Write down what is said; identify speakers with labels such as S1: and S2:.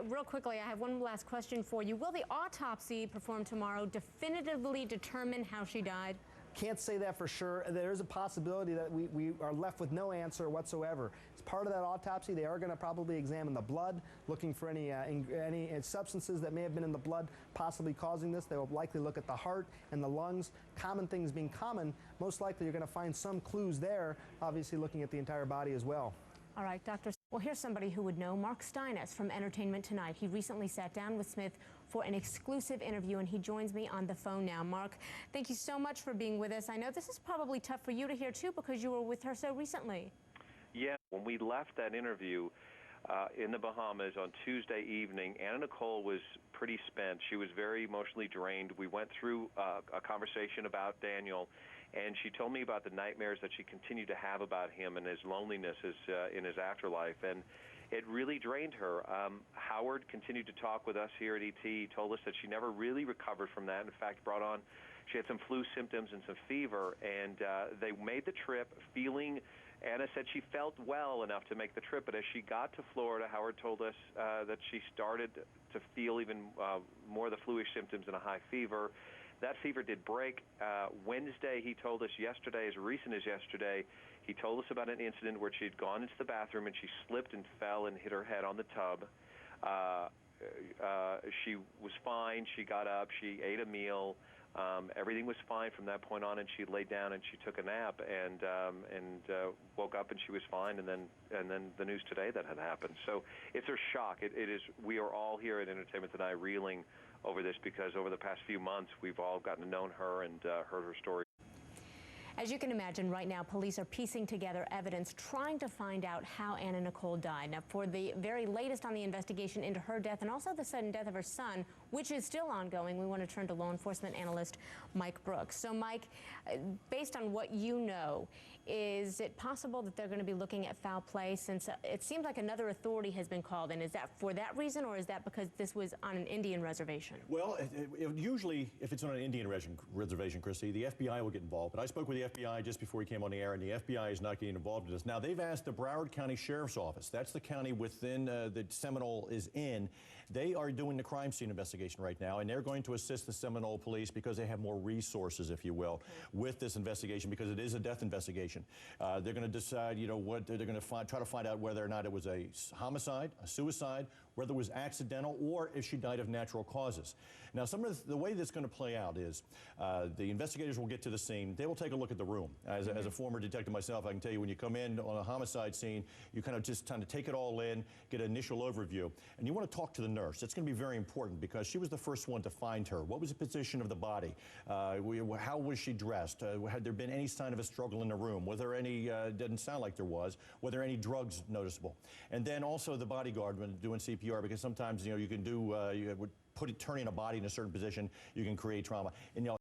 S1: real quickly, I have one last question for you. Will the autopsy performed tomorrow definitively determine how she died?
S2: Can't say that for sure. There is a possibility that we are left with no answer whatsoever. As part of that autopsy, they are going to probably examine the blood, looking for any substances that may have been in the blood possibly causing this. They will likely look at the heart and the lungs. Common things being common, most likely you're going to find some clues there, obviously looking at the entire body as well.
S1: All right, Doctor. Well, here's somebody who would know, Mark Steines from Entertainment Tonight. He recently sat down with Smith for an exclusive interview, and he joins me on the phone now. Mark, thank you so much for being with us. I know this is probably tough for you to hear, too, because you were with her so recently.
S3: Yeah, when we left that interview in the Bahamas on Tuesday evening, Nicole was pretty spent. She was very emotionally drained. We went through a conversation about Daniel, and she told me about the nightmares that she continued to have about him and his loneliness in his afterlife, and it really drained her. Howard continued to talk with us here at ET. He told us that she never really recovered from that. In fact, she had some flu symptoms and some fever, and they made the trip feeling. Anna said she felt well enough to make the trip, but as she got to Florida, Howard told us that she started to feel even more of the flu-ish symptoms and a high fever. That fever did break. Wednesday, he told us yesterday, as recent as yesterday, he told us about an incident where she'd gone into the bathroom and she slipped and fell and hit her head on the tub. She was fine. She got up. She ate a meal. Everything was fine from that point on, and she laid down and she took a nap and woke up and she was fine. And then the news today that had happened. So it's a shock. It is. We are all here at Entertainment Tonight reeling over this because over the past few months we've all gotten to know her and heard her story.
S1: As you can imagine, right now, police are piecing together evidence, trying to find out how Anna Nicole died. Now, for the very latest on the investigation into her death and also the sudden death of her son, which is still ongoing, we want to turn to law enforcement analyst Mike Brooks. So, Mike, based on what you know, is it possible that they're going to be looking at foul play, since it seems like another authority has been called in? Is that for that reason, or is that because this was on an Indian reservation?
S4: Well, usually, if it's on an Indian reservation, Chrissy, the FBI will get involved. But I spoke with the FBI just before he came on the air, and the FBI is not getting involved in this. Now, they've asked the Broward County Sheriff's Office, that's the county within that Seminole is in, they are doing the crime scene investigation right now, and they're going to assist the Seminole police because they have more resources, if you will, with this investigation, because it is a death investigation. They're going to decide, you know, what they're going to try to find out whether or not it was a homicide, a suicide, whether it was accidental, or if she died of natural causes. Now, some of the way that's going to play out is the investigators will get to the scene. They will take a look at the room. As a former detective myself, I can tell you when you come in on a homicide scene, you kind of just take it all in, get an initial overview, and you want to talk to the nurse. It's going to be very important because she was the first one to find her. What was the position of the body? How was she dressed? Had there been any sign of a struggle in the room? Was there any, didn't sound like there was, were there any drugs noticeable? And then also the bodyguard when doing CPR, because sometimes, you know, you can do, turning a body in a certain position, you can create trauma. And, you know,